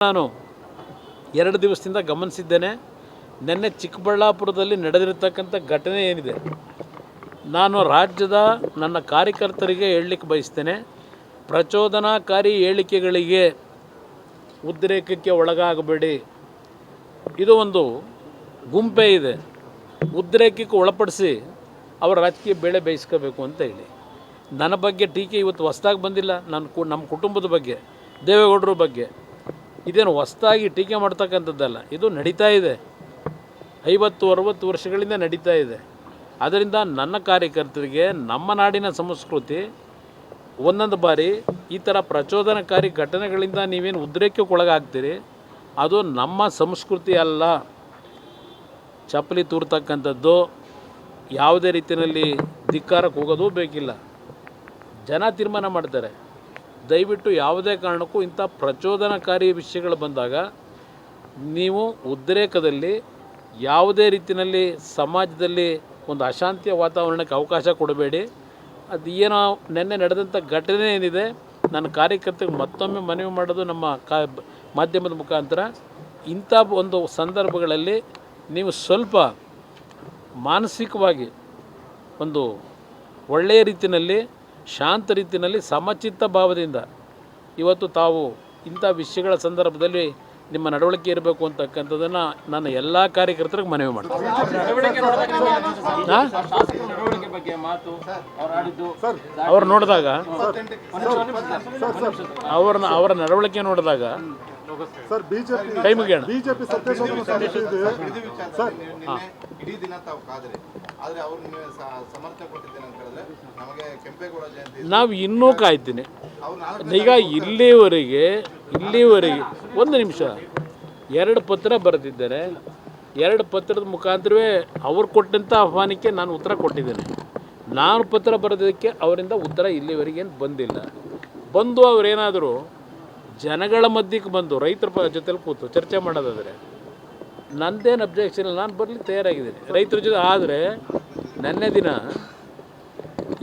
ನಾನು 2 ದಿವಸದಿಂದ ಗಮನಿಸಿದ್ದೇನೆ. ನಿನ್ನೆ ಚಿಕ್ಕಬಳ್ಳಾಪುರದಲ್ಲಿ ನಡೆದಿರತಕ್ಕಂಥ ಘಟನೆ ಏನಿದೆ, ನಾನು ರಾಜ್ಯದ ನನ್ನ ಕಾರ್ಯಕರ್ತರಿಗೆ ಹೇಳಲಿಕ್ಕೆ ಬಯಸ್ತೇನೆ, ಪ್ರಚೋದನಾಕಾರಿ ಹೇಳಿಕೆಗಳಿಗೆ ಉದ್ರೇಕಕ್ಕೆ ಒಳಗಾಗಬೇಡಿ. ಇದು ಒಂದು ಗುಂಪೇ ಇದೆ, ಉದ್ರೇಕಕ್ಕೆ ಒಳಪಡಿಸಿ ಅವರ ರಾಜಕೀಯ ಬೇಳೆ ಬೇಯಿಸ್ಕೋಬೇಕು ಅಂತ ಹೇಳಿ. ನನ್ನ ಬಗ್ಗೆ ಟೀಕೆ ಇವತ್ತು ಹೊಸದಾಗಿ ಬಂದಿಲ್ಲ. ನಮ್ಮ ಕುಟುಂಬದ ಬಗ್ಗೆ, ದೇವೇಗೌಡರ ಬಗ್ಗೆ ಇದೇನು ಹೊಸದಾಗಿ ಟೀಕೆ ಮಾಡ್ತಕ್ಕಂಥದ್ದಲ್ಲ. ಇದು ನಡೀತಾ ಇದೆ, 50-60 ವರ್ಷಗಳಿಂದ ನಡೀತಾ ಇದೆ. ಅದರಿಂದ ನನ್ನ ಕಾರ್ಯಕರ್ತರಿಗೆ ನಮ್ಮ ನಾಡಿನ ಸಂಸ್ಕೃತಿ ಒಂದೊಂದು ಬಾರಿ ಈ ಥರ ಪ್ರಚೋದನಕಾರಿ ಘಟನೆಗಳಿಂದ ನೀವೇನು ಉದ್ರೇಕಕ್ಕೆ ಒಳಗಾಗ್ತೀರಿ, ಅದು ನಮ್ಮ ಸಂಸ್ಕೃತಿ ಅಲ್ಲ. ಚಪ್ಪಲಿ ತೂರ್ತಕ್ಕಂಥದ್ದು, ಯಾವುದೇ ರೀತಿಯಲ್ಲಿ ಧಿಕ್ಕಾರಕ್ಕೆ ಹೋಗೋದು ಬೇಕಿಲ್ಲ. ಜನ ತೀರ್ಮಾನ ಮಾಡ್ತಾರೆ. ದಯವಿಟ್ಟು ಯಾವುದೇ ಕಾರಣಕ್ಕೂ ಇಂಥ ಪ್ರಚೋದನಕಾರಿ ವಿಷಯಗಳು ಬಂದಾಗ ನೀವು ಉದ್ರೇಕದಲ್ಲಿ ಯಾವುದೇ ರೀತಿಯಲ್ಲಿ ಸಮಾಜದಲ್ಲಿ ಒಂದು ಅಶಾಂತಿಯ ವಾತಾವರಣಕ್ಕೆ ಅವಕಾಶ ಕೊಡಬೇಡಿ. ಅದು ಏನೋ ನಿನ್ನೆ ನಡೆದಂಥ ಘಟನೆ ಏನಿದೆ, ನನ್ನ ಕಾರ್ಯಕರ್ತರಿಗೆ ಮತ್ತೊಮ್ಮೆ ಮನವಿ ಮಾಡೋದು ನಮ್ಮ ಮಾಧ್ಯಮದ ಮುಖಾಂತರ, ಇಂಥ ಒಂದು ಸಂದರ್ಭಗಳಲ್ಲಿ ನೀವು ಸ್ವಲ್ಪ ಮಾನಸಿಕವಾಗಿ ಒಂದು ಒಳ್ಳೆಯ ರೀತಿಯಲ್ಲಿ, ಶಾಂತ ರೀತಿಯಲ್ಲಿ, ಸಮಚಿತ್ತ ಭಾವದಿಂದ ಇವತ್ತು ತಾವು ಇಂಥ ವಿಷಯಗಳ ಸಂದರ್ಭದಲ್ಲಿ ನಿಮ್ಮ ನಡವಳಿಕೆ ಇರಬೇಕು ಅಂತಕ್ಕಂಥದ್ದನ್ನು ನಾನು ಎಲ್ಲ ಕಾರ್ಯಕರ್ತರಿಗೆ ಮನವಿ ಮಾಡ್ತೀನಿ. ಅವ್ರು ನೋಡಿದಾಗ ಅವರ ನಡವಳಿಕೆ ನೋಡಿದಾಗ ಕೈ ಮುಗಿಯೋಣ. ಇಡೀ ದಿನ ತಾವು ಕಾದ್ರೆ, ಆದರೆ ಅವರು ಸಮರ್ಥನೆ ಕೊಟ್ಟಿದ್ದೇನೆ ಅಂತ ಹೇಳಿದ್ರೆ ನಮಗೆ ಕೆಂಪೇಗೌಡ ಜಯಂತಿ ನಾವು ಇನ್ನೂ ಕಾಯ್ತೀನಿ. ಈಗ ಇಲ್ಲಿವರೆಗೆ ಒಂದು ನಿಮಿಷ 2 ಪತ್ರ ಬರೆದಿದ್ದಾರೆ. 2 ಪತ್ರದ ಮುಖಾಂತರವೇ ಅವ್ರು ಕೊಟ್ಟಂಥ ಆಹ್ವಾನಕ್ಕೆ ನಾನು ಉತ್ತರ ಕೊಟ್ಟಿದ್ದೇನೆ. ನಾನು ಪತ್ರ ಬರೆದಕ್ಕೆ ಅವರಿಂದ ಉತ್ತರ ಇಲ್ಲಿವರೆಗೇನು ಬಂದಿಲ್ಲ. ಬಂದು ಅವರೇನಾದರೂ ಜನಗಳ ಮಧ್ಯಕ್ಕೆ ಬಂದು ರೈತರ ಜೊತೆಲಿ ಕೂತು ಚರ್ಚೆ ಮಾಡೋದಾದರೆ ನಂದೇನು ಅಬ್ಜೆಕ್ಷನ್ ಇಲ್ಲ, ನಾನು ಬರಲಿಕ್ಕೆ ತಯಾರಾಗಿದ್ದೀನಿ ರೈತರ ಜೊತೆ. ಆದರೆ ನೆನ್ನೆ ದಿನ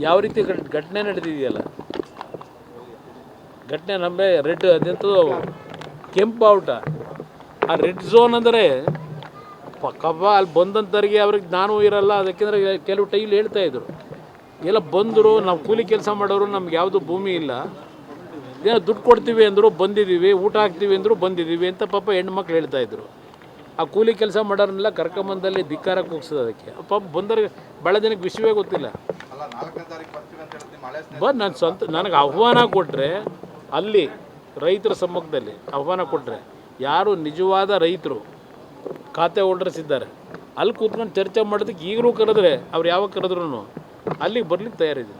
ಯಾವ ರೀತಿ ಘಟನೆ ನಡೆದಿದೆಯಲ್ಲ, ಘಟನೆ ನಮಗೆ ರೆಡ್ ಅದೆಂಥದ್ದು ಕೆಂಪು ಬಾವುಟ, ಆ ರೆಡ್ ಝೋನ್ ಅಂದರೆ ಕಬ್ಬ ಅಲ್ಲಿ ಬಂದಂಥವ್ರಿಗೆ ಅವ್ರಿಗೆ ನಾನು ಇರಲ್ಲ. ಅದಕ್ಕೆಂದ್ರೆ ಕೆಲವು ಟೈಲ್ ಹೇಳ್ತಾಯಿದ್ರು, ಎಲ್ಲ ಬಂದರು, ನಾವು ಕೂಲಿ ಕೆಲಸ ಮಾಡೋರು, ನಮ್ಗೆ ಯಾವುದು ಭೂಮಿ ಇಲ್ಲ, ಏನೋ ದುಡ್ಡು ಕೊಡ್ತೀವಿ ಅಂದರು ಬಂದಿದ್ದೀವಿ, ಊಟ ಹಾಕ್ತೀವಿ ಅಂದರು ಬಂದಿದ್ದೀವಿ ಅಂತ ಪಾಪ ಹೆಣ್ಮಕ್ಳು ಹೇಳ್ತಾಯಿದ್ರು. ಆ ಕೂಲಿ ಕೆಲಸ ಮಾಡೋರನ್ನೆಲ್ಲ ಕರ್ಕೊಂಬಂದಲ್ಲಿ ಧಿಕ್ಕಾರಕ್ಕೆ ಹೋಗ್ಸೋದು. ಅದಕ್ಕೆ ಪಾಪ ಬಂದವ್ರಿಗೆ ಭಾಳ ಜನಕ್ಕೆ ವಿಷಯವೇ ಗೊತ್ತಿಲ್ಲ. ನನಗೆ ಆಹ್ವಾನ ಕೊಟ್ಟರೆ, ಅಲ್ಲಿ ರೈತರ ಸಮ್ಮುಖದಲ್ಲಿ ಆಹ್ವಾನ ಕೊಟ್ಟರೆ, ಯಾರು ನಿಜವಾದ ರೈತರು ಖಾತೆ ಹೋಲ್ಡರ್ಸ್ ಇದ್ದಾರೆ ಅಲ್ಲಿ ಕೂತ್ಕೊಂಡು ಚರ್ಚೆ ಮಾಡೋದಕ್ಕೆ ಈಗಲೂ ಕರೆದ್ರೆ ಅವ್ರು ಯಾವಾಗ ಕರೆದ್ರೂ ಅಲ್ಲಿಗೆ ಬರ್ಲಿಕ್ಕೆ ತಯಾರಿದೆ.